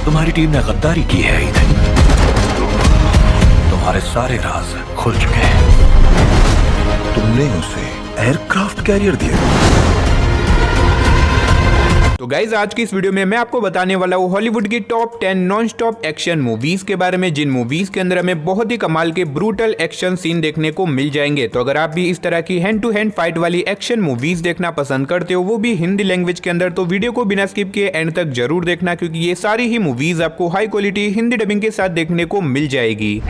तुम्हारी टीम ने गद्दारी की है ईथन। तुम्हारे सारे राज खुल चुके हैं। तुमने उसे एयरक्राफ्ट कैरियर दिया। तो गाइज आज की इस वीडियो में मैं आपको बताने वाला हूँ हॉलीवुड की top 10 non stop action movies के बारे में, जिन मूवीज के अंदर हमें बहुत ही कमाल के ब्रूटल एक्शन सीन देखने को मिल जाएंगे। तो अगर आप भी इस तरह की हैंड टू हैंड फाइट वाली एक्शन मूवीज देखना पसंद करते हो, वो भी हिंदी लैंग्वेज के अंदर, तो वीडियो को बिना स्किप किए एंड तक जरूर देखना, क्योंकि ये सारी ही मूवीज आपको हाई क्वालिटी हिंदी डबिंग के साथ देखने को मिल जाएगी।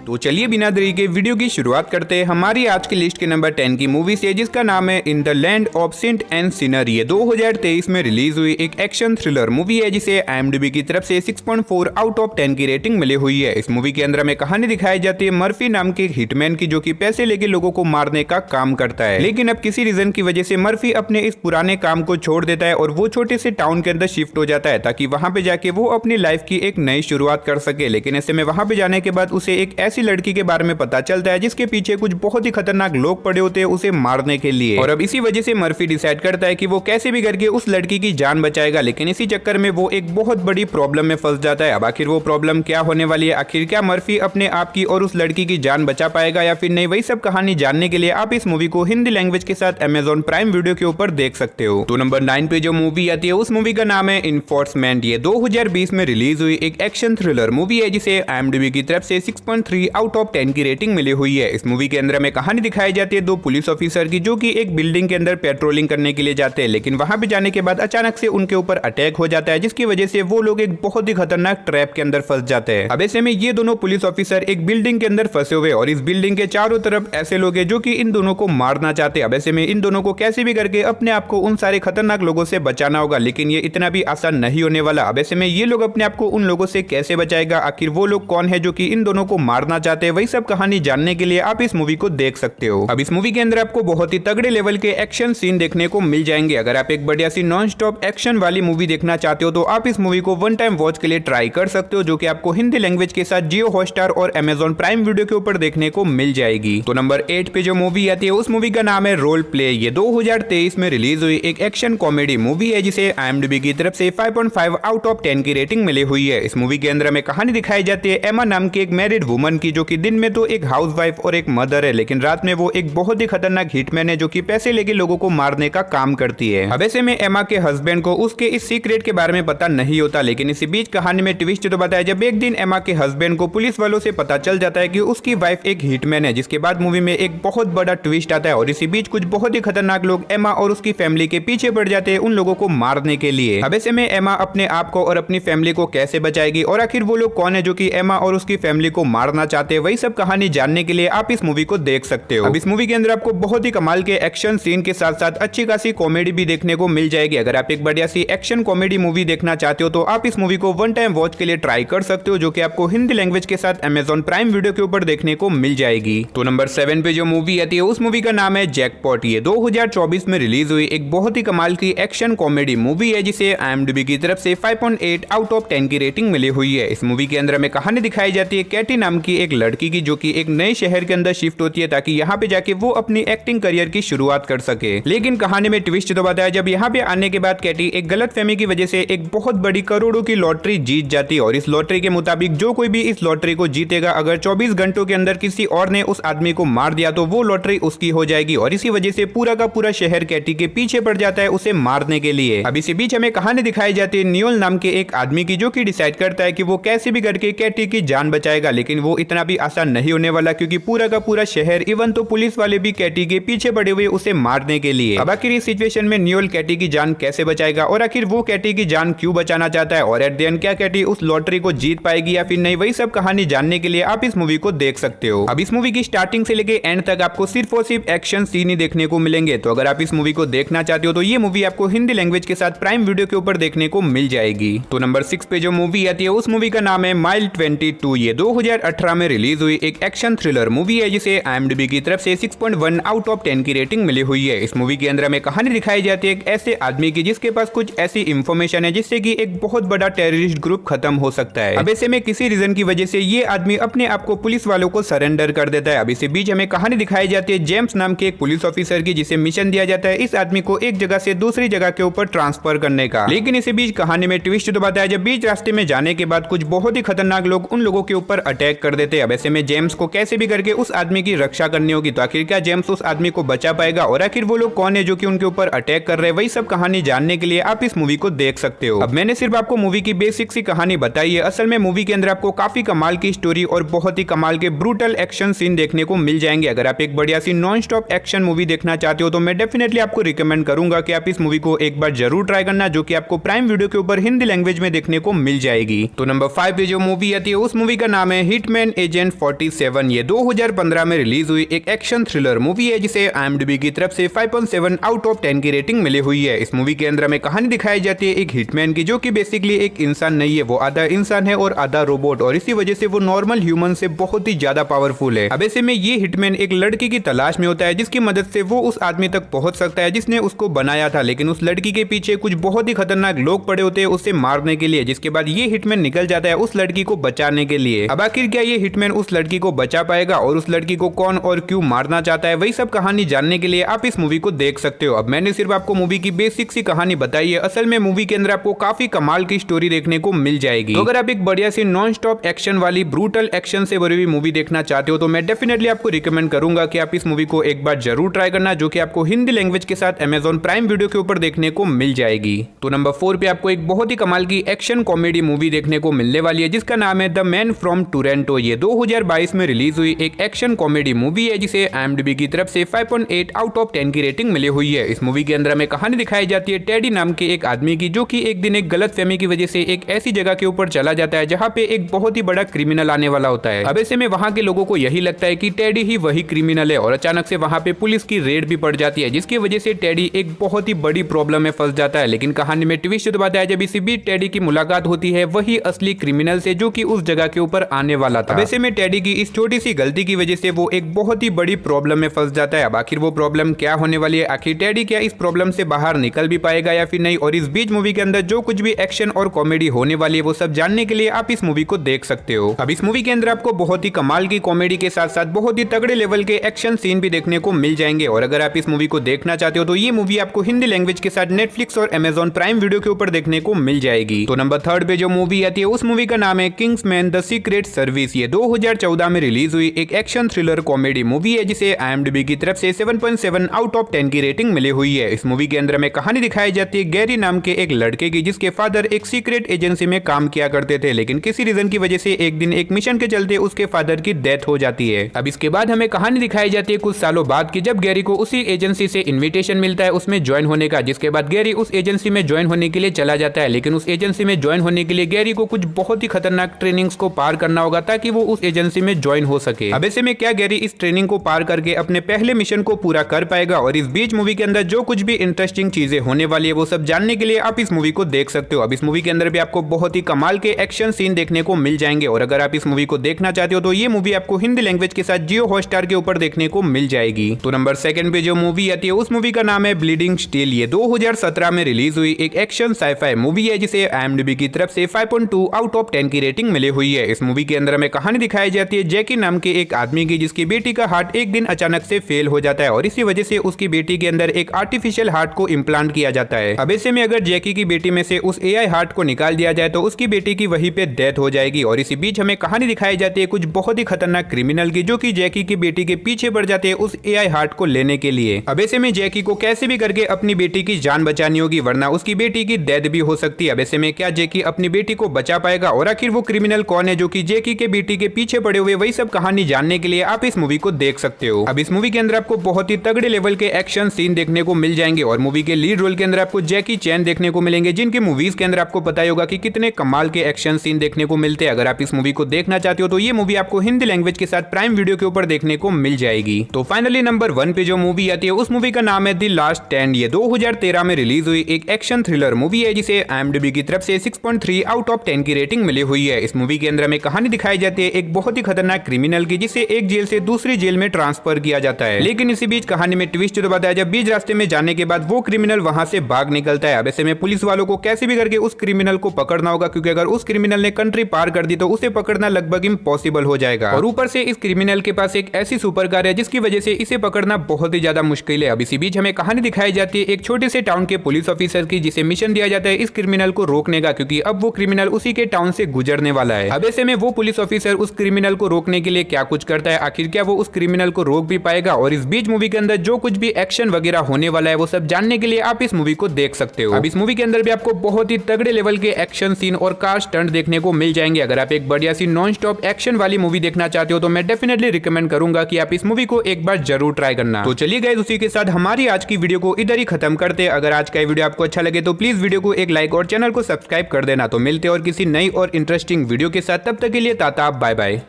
तो चलिए बिना देरी के वीडियो की शुरुआत करते हैं। हमारी आज की लिस्ट के नंबर 10 की मूवी से, जिसका नाम है in the land of saint and sinner. ये 2023 में रिलीज हुई एक एक्शन थ्रिलर मूवी है, जिसे IMDb की तरफ से 6.4 आउट ऑफ 10 की रेटिंग मिली हुई है। इस मूवी के अंदर हमें कहानी दिखाई जाती है मर्फी नाम के हिटमैन की, जो कि पैसे लेके लोगों को मारने का काम करता है। लेकिन अब किसी रीजन की वजह से मर्फी अपने इस पुराने काम को छोड़ देता है और वो छोटे से टाउन के अंदर शिफ्ट हो जाता है, ताकि वहां पे जाके वो अपनी लाइफ की एक नई शुरुआत कर सके। लेकिन ऐसे में वहां पे जाने के बाद उसे एक ऐसी लड़की के बारे में पता चलता है जिसके पीछे कुछ बहुत ही खतरनाक लोग पड़े होते हैं उसे मारने के लिए। और अब इसी वजह से मर्फी डिसाइड करता है कि वो कैसे भी करके उस लड़की की जान बचाएगा। लेकिन इसी चक्कर में वो एक बहुत बड़ी प्रॉब्लम में फंस जाता है। अब आखिर वो प्रॉब्लम क्या होने वाली है, आखिर क्या मर्फी अपने आप की और उस लड़की की जान बचा पाएगा या फिर नहीं, वही सब कहानी जानने के लिए आप इस मूवी को हिंदी लैंग्वेज के साथ Amazon प्राइम वीडियो के ऊपर देख सकते हो। तो नंबर 9 पे जो मूवी आती है, उस मूवी का नाम है इन्फोर्समेंट। ये 2020 में रिलीज हुई एक एक्शन थ्रिलर मूवी है, जिसे IMDb की तरफ से 6.3 आउट ऑफ 10 की रेटिंग मिली हुई है। इस मूवी के अंदर में कहानी दिखाई जाती है दो पुलिस ऑफिसर की, जो कि एक बिल्डिंग के अंदर पेट्रोलिंग करने के लिए जाते हैं। लेकिन वहां पे जाने के बाद अचानक से उनके ऊपर अटैक हो जाता है, जिसकी वजह से वो लोग एक बहुत ही खतरनाक ट्रैप के अंदर फंस जाते हैं। अब ऐसे में ये दोनों पुलिस ऑफिसर एक बिल्डिंग के अंदर फंसे हुए, और इस बिल्डिंग के चारों तरफ ऐसे लोग हैं जो कि इन दोनों को मारना चाहते हैं। अब ऐसे में इन दोनों को कैसे भी करके अपने आप को उन सारे खतरनाक लोगों से बचाना होगा, लेकिन ये इतना भी आसान नहीं होने वाला। अब ऐसे में ये लोग अपने आप को उन लोगों से कैसे बचाएगा, आखिर वो लोग कौन है जो कि इन दोनों को मारना चाहते हैं, वही सब कहानी जानने के लिए आप इस मूवी को देख सकते हो। अब इस मूवी के अंदर आपको बहुत ही तगड़े लेवल के एक्शन सीन देखने को मिल जाएंगे। अगर आप एक बढ़िया सी नॉन स्टॉप एक्शन वाली मूवी देखना चाहते हो, तो आप इस मूवी को वन टाइम वॉच के लिए ट्राई कर सकते हो, जो कि आपको हिंदी लैंग्वेज के साथ जियो हॉटस्टार और Amazon प्राइम वीडियो के ऊपर देखने को मिल जाएगी। तो नंबर 8 पे जो मूवी आती है, उस मूवी का नाम है रोल प्ले। ये 2023 में रिलीज हुई एक एक्शन कॉमेडी मूवी है, जिसे IMDb की तरफ से 5.5 आउट ऑफ 10 की रेटिंग मिली हुई है। इस मूवी के अंदर हमें कहानी दिखाई जाती है एमा नाम की एक मैरिड वुमन की, जो कि दिन में तो एक हाउसवाइफ और एक मदर है, लेकिन रात में वो एक बहुत ही खतरनाक हिटमैन है, जो कि पैसे लेके लोगों को मारने का काम करती है। अब ऐसे में एमा के हस्बैंड को उसके इस सीक्रेट के बारे में पता नहीं होता, लेकिन इसी बीच कहानी में ट्विस्ट तो बताया जब एक दिन एमा के हस्बैंड को पुलिस वालों से पता चल जाता है कि उसकी वाइफ एक हिटमैन है, जिसके बाद मूवी में एक बहुत बड़ा ट्विस्ट आता है। और इसी बीच कुछ बहुत ही खतरनाक लोग एमा और उसकी फैमिली के पीछे पड़ जाते हैं उन लोगों को मारने के लिए। अब ऐसे में एमा अपने आप को और अपनी फैमिली को कैसे बचाएगी, और आखिर वो लोग कौन है जो कि एमा और उसकी फैमिली को मारना चाहते हैं, वही सब कहानी जानने के लिए आप इस मूवी को देख सकते हो। अब इस मूवी के अंदर आपको बहुत ही कमाल के एक्शन सीन के साथ साथ अच्छी खासी कॉमेडी भी देखने को मिल जाएगी। अगर आप एक बढ़िया सी एक्शन कॉमेडी मूवी देखना चाहते हो, तो आप इस मूवी को वन टाइम वॉच के लिए ट्राई कर सकते हो, जो कि आपको हिंदी लैंग्वेज के साथ Amazon प्राइम वीडियो के ऊपर देखने को मिल जाएगी। तो नंबर 7 पे जो मूवी आती है, उस मूवी का नाम है जैकपॉट। ये 2024 में रिलीज हुई एक बहुत ही कमाल की एक्शन कॉमेडी मूवी है, जिसे IMDb की तरफ से 5.8 आउट ऑफ 10 की रेटिंग मिली हुई है। इस मूवी के अंदर हमें कहानी दिखाई जाती है कैटी नाम की एक लड़की की, जो कि एक नए शहर के अंदर शिफ्ट होती है, ताकि यहाँ पे जाके वो अपनी एक्टिंग करियर की शुरुआत कर सके। लेकिन कहानी में ट्विस्ट तो बताया जब यहाँ पे आने के बाद कैटी एक गलतफहमी की वजह से एक बहुत बड़ी करोड़ों की लॉटरी जीत जाती है, और इस लॉटरी के मुताबिक जो कोई भी इस लॉटरी को जीतेगा, अगर 24 घंटों के अंदर किसी और ने उस आदमी को मार दिया, तो वो लॉटरी उसकी हो जाएगी। और इसी वजह से पूरा का पूरा शहर कैटी के पीछे पड़ जाता है उसे मारने के लिए। अब इसी बीच हमें कहानी दिखाई जाती है नियोल नाम के एक आदमी की, जो कि डिसाइड करता है कि वो कैसे भी करके कैटी की जान बचाएगा। लेकिन वो इतना भी आसान नहीं होने वाला, क्योंकि पूरा का पूरा शहर इवन तो पुलिस वाले भी कैटी के पीछे पड़े हुए उसे मारने के लिए। अब आखिर इस सिचुएशन में नियोल कैटी की जान कैसे बचाएगा, और आखिर वो कैटी की जान क्यों बचाना चाहता है, और एट द एंड क्या कैटी उस लॉटरी को जीत पाएगी या फिर नहीं, वही सब कहानी जानने के लिए आप इस मूवी को देख सकते हो। अब इस मूवी की स्टार्टिंग से लेके एंड तक आपको सिर्फ और सिर्फ एक्शन सीन ही देखने को मिलेंगे। तो अगर आप इस मूवी को देखना चाहते हो, तो ये मूवी आपको हिंदी लैंग्वेज के साथ प्राइम वीडियो के ऊपर देखने को मिल जाएगी। तो नंबर 6 पे जो मूवी आती है, उस मूवी का नाम है माइल 22। ये 2018 में रिलीज हुई एक एक्शन थ्रिलर मूवी है जिसे IMDb की तरफ से 6.1 आउट ऑफ 10 की रेटिंग मिली हुई है। इस मूवी के अंदर हमें कहानी दिखाई जाती है एक ऐसे आदमी की जिसके पास कुछ ऐसी इंफॉर्मेशन है जिससे कि एक बहुत बड़ा टेररिस्ट ग्रुप खत्म हो सकता है। अब ऐसे में किसी रीजन की वजह से ये आदमी अपने आप को पुलिस वालों को सरेंडर कर देता है। अब इसी बीच हमें कहानी दिखाई जाती है जेम्स नाम के एक पुलिस ऑफिसर की, जिसे मिशन दिया जाता है इस आदमी को एक जगह से दूसरी जगह के ऊपर ट्रांसफर करने का। लेकिन इसी बीच कहानी में ट्विस्ट तो बताया जब बीच रास्ते में जाने के बाद कुछ बहुत ही खतरनाक लोग उन लोगों के ऊपर अटैक कर देते हैं। अब ऐसे में जेम्स को कैसे भी करके उस आदमी की रक्षा करनी होगी। तो आखिर क्या जेम्स उस आदमी को बचा पाएगा और आखिर वो लोग कौन है जो कि उनके ऊपर अटैक कर रहे हैं, वही सब कहानी जानने के लिए आप इस मूवी को देख सकते हो। अब मैंने सिर्फ आपको मूवी की बेसिक सी कहानी बताई है। असल में मूवी के अंदर आपको काफी कमाल की स्टोरी और बहुत ही कमाल के ब्रूटल एक्शन सीन देखने को मिल जाएंगे। अगर आप एक बढ़िया सी नॉन स्टॉप एक्शन मूवी देखना चाहते हो तो मैं डेफिनेटली आपको रिकमेंड करूंगा कि आप इस मूवी को एक बार जरूर ट्राई करना, जो कि आपको प्राइम वीडियो के ऊपर हिंदी लैंग्वेज में देखने को मिल जाएगी। तो नंबर 5 पे जो मूवी आती है उस मूवी का नाम है हिटमैन एजेंट 47। ये 2015 में रिलीज हुई एक एक्शन थ्रिलर मूवी है जिसे IMDb की तरफ से 5.7 आउट ऑफ 10 की रेटिंग मिली हुई है। इस मूवी के अंदर हमें कहानी दिखाई जाती है एक हिटमैन की, जो कि बेसिकली एक इंसान नहीं है, वो आधा इंसान है और आधा रोबोट, और इसी वजह से वो नॉर्मल ह्यूमन से बहुत ही ज्यादा पावरफुल है। अब ऐसे में ये हिटमैन एक लड़की की तलाश में होता है जिसकी मदद से वो उस आदमी तक पहुंच सकता है जिसने उसको बनाया था। लेकिन उस लड़की के पीछे कुछ बहुत ही खतरनाक लोग पड़े होते हैं उसे मारने के लिए, जिसके बाद ये हिटमैन निकल जाता है उस लड़की को बचाने के लिए। अब आखिर क्या ये हिटमैन उस लड़की को बचा पाएगा और उस लड़की को कौन और क्यों मारना चाहता है, वही सब कहानी जानने के लिए आप इस मूवी को देख सकते हो। अब मैंने सिर्फ आपको मूवी की बेसिक सी कहानी बताई है। असल में मूवी के अंदर आपको काफी कमाल की स्टोरी देखने को मिल जाएगी। तो अगर आप एक बढ़िया सी नॉन स्टॉप एक्शन वाली ब्रूटल एक्शन से भरी हुई मूवी देखना चाहते हो तो मैं डेफिनेटली आपको रिकमेंड करूंगा कि आप इस मूवी को एक बार जरूर ट्राई करना, जो कि आपको हिंदी लैंग्वेज के साथ Amazon प्राइम वीडियो के ऊपर देखने को मिल जाएगी। तो नंबर 4 पे आपको एक बहुत ही कमाल की एक्शन कॉमेडी मूवी देखने को मिलने वाली है जिसका नाम है द मैन फ्रॉम टोरंटो। ये 2022 में रिलीज हुई एक एक्शन कॉमेडी मूवी है जिसे IMDb की तरफ से 5.8 आउट ऑफ 10 की रेटिंग मिली हुई है। इस मूवी के अंदर हमें कहानी दिखाई जाती है टेडी नाम के एक आदमी की, जो कि एक दिन एक गलतफहमी की वजह से एक ऐसी जगह के ऊपर चला जाता है जहां पे एक बहुत ही बड़ा क्रिमिनल आने वाला होता है। अब ऐसे में वहां के लोगों को यही लगता है कि टेडी ही वही क्रिमिनल है, और अचानक से वहां पे पुलिस की रेड भी पड़ जाती है जिसकी वजह से टेडी एक बहुत ही बड़ी प्रॉब्लम में फंस जाता है। लेकिन कहानी में ट्विस्ट तो बताया जब इसी बीच टेडी की मुलाकात होती है वही असली क्रिमिनल से, जो कि उस जगह के ऊपर आने वाला था। वैसे में टेडी की इस छोटी सी गलती की वजह से वो एक बहुत ही बड़ी प्रॉब्लम में फंस जाता है। अब आखिर वो प्रॉब्लम क्या होने वाली है, आखिर टेडी क्या इस प्रॉब्लम से बाहर निकल भी पाएगा या फिर नहीं, और इस बीच मूवी के अंदर जो कुछ भी एक्शन और कॉमेडी होने वाली है वो सब जानने के लिए आप इस मूवी को देख सकते हो। अब इस मूवी के अंदर आपको बहुत ही कमाल की कॉमेडी के साथ साथ बहुत ही तगड़े लेवल के एक्शन सीन भी देखने को मिल जाएंगे। और अगर आप इस मूवी को देखना चाहते हो तो ये मूवी आपको हिंदी लैंग्वेज के साथ Netflix और Amazon प्राइम वीडियो के ऊपर देखने को मिल जाएगी। तो नंबर 3 पे जो मूवी आती है उस मूवी का नाम है किंग्समैन द सीक्रेट सर्विस। ये 2014 में रिलीज हुई एक एक्शन थ्रिलर कॉमेडी मूवी है जिसे IMDb की तरफ से 7.7 आउट ऑफ 10 की रेटिंग मिली हुई है। इस मूवी के अंदर हमें कहानी दिखाई जाती है गैरी नाम के एक लड़के की, जिसके फादर एक सीक्रेट एजेंसी में काम किया करते थे, लेकिन किसी रीजन की वजह से एक दिन एक मिशन के चलते उसके फादर की डेथ हो जाती है। अब इसके बाद हमें कहानी दिखाई जाती है कुछ सालों बाद की, जब गैरी को उसी एजेंसी से इन्विटेशन मिलता है उसमें ज्वाइन होने का, जिसके बाद गैरी उस एजेंसी में ज्वाइन होने के लिए चला जाता है। लेकिन उस एजेंसी में ज्वाइन होने के लिए गैरी को कुछ बहुत ही खतरनाक ट्रेनिंग्स को पार करना होगा ताकि वो उस एजेंसी में ज्वाइन हो सके। अब ऐसे में क्या गैरी इस ट्रेनिंग को पार करके अपने पहले मिशन को पूरा कर पाएगा, और इस बीच मूवी के अंदर जो कुछ भी इंटरेस्टिंग चीजें होने वाली है वो सब जानने के लिए आप इस मूवी को देख सकते हो। अब इस मूवी के अंदर भी आपको बहुत ही कमाल के एक्शन सीन देखने को मिल जाएंगे, और अगर आप इस मूवी को देखना चाहते हो तो ये मूवी आपको हिंदी लैंग्वेज के साथ जियो हॉटस्टार के ऊपर देखने को मिल जाएगी। तो नंबर 2 पे जो मूवी आती है उस मूवी का नाम है ब्लीडिंग स्टील। ये 2017 में रिलीज हुई एक एक्शन साइफाई मूवी है जिसे IMDb की तरफ से 5.2 आउट ऑफ 10 की रेटिंग मिली हुई है। इस मूवी के अंदर हमें कहानी दिखाई जाती है जैकी नाम के एक आदमी की, जिसकी बेटी का हार्ट एक दिन अचानक से फेल हो जाता है, और इसी वजह से उसकी बेटी के अंदर एक आर्टिफिशियल हार्ट को इम्प्लांट किया जाता है। अब ऐसे में अगर जैकी की बेटी में से उस AI हार्ट को निकाल दिया जाए तो उसकी बेटी की वहीं पे डेथ हो जाएगी। और इसी बीच हमें कहानी दिखाई जाती है कुछ बहुत ही खतरनाक क्रिमिनल की, जो कि जैकी की बेटी के पीछे पड़ जाते हैं उस AI हार्ट को लेने के लिए। अब ऐसे में जैकी को कैसे भी करके अपनी बेटी की जान बचानी होगी, वरना उसकी बेटी की डेथ भी हो सकती है। अब ऐसे में क्या जैकी अपनी बेटी को बचा पाएगा, और आखिर वो क्रिमिनल कौन है जो कि जैकी के बेटी के पीछे पड़े हुए, वही सब कहानी जानने के लिए आप इस मूवी को देख सकते हो। अब इस मूवी के अंदर आपको बहुत ही तगड़े लेवल के एक्शन सीन देखने को मिल जाएंगे, और मूवी के लीड रोल के अंदर आपको जैकी चैन देखने को मिलेंगे, जिनकी मूवीज के अंदर आपको पता ही होगा कि कितने कमाल के एक्शन सीन देखने को मिलते हैं। अगर आप इस मूवी को देखना चाहते हो तो ये मूवी आपको हिंदी लैंग्वेज के साथ प्राइम वीडियो के ऊपर देखने को मिल जाएगी। तो फाइनली नंबर 1 पे जो मूवी आती है उस मूवी का नाम है द लास्ट स्टैंड। ये 2013 में रिलीज हुई एक एक्शन थ्रिलर मूवी है जिसे IMDb की तरफ से 6.3 आउट ऑफ 10 की रेटिंग मिली हुई है। इस मूवी के अंदर हमें कहानी दिखाई जाती है एक बहुत ही खतरनाक क्रिमिनल की, जिसे एक जेल से दूसरी जेल में ट्रांसफर किया जाता है। लेकिन इसी बीच कहानी में ट्विस्ट तो बताया, जब बीच रास्ते में जाने के बाद वो क्रिमिनल वहां से भाग निकलता है। अब ऐसे में पुलिस वालों को कैसे भी करके उस क्रिमिनल को पकड़ना होगा, क्योंकि अगर उस क्रिमिनल ने कंट्री पार कर दी तो उसे पकड़ना लगभग इम्पॉसिबल हो जाएगा। और ऊपर से इस क्रिमिनल के पास एक ऐसी सुपर कार है जिसकी वजह से इसे पकड़ना बहुत ही ज्यादा मुश्किल है। अब इसी बीच हमें कहानी दिखाई जाती है एक छोटे से टाउन के पुलिस ऑफिसर की, जिसे मिशन दिया जाता है इस क्रिमिनल को रोकने का, क्योंकि अब वो क्रिमिनल उसी के टाउन से गुजरने वाला है। अब ऐसे में वो पुलिस ऑफिसर उस क्रिमिनल को रोकने के लिए क्या कुछ करता है, आखिर क्या वो उस क्रिमिनल को रोक भी पाएगा। और इस बीच मूवी के अंदर जो कुछ भी एक्शन वगैरह होने वाला है वो सब जानने के लिए आप इस मूवी को देख सकते हो। अब इस मूवी के अंदर भी आपको बहुत ही तगड़े लेवल के एक्शन सीन और कार स्टंट देखने को मिल जाएंगे। अगर आप एक बढ़िया सी नॉन स्टॉप एक्शन वाली मूवी देखना चाहते हो तो मैं डेफिनेटली रिकमेंड करूंगा कि आप इस मूवी को एक बार जरूर ट्राई करना। तो चलिए गाइस, उसी के साथ हमारी आज की वीडियो को इधर ही खत्म करते हैं। अगर आज का वीडियो आपको अच्छा लगे तो प्लीज वीडियो को एक लाइक और चैनल को सब्सक्राइब कर देना। तो मिलते हैं और किसी नई और इंटरेस्टिंग वीडियो के साथ, तब तक के लिए टाटा बाय बाय।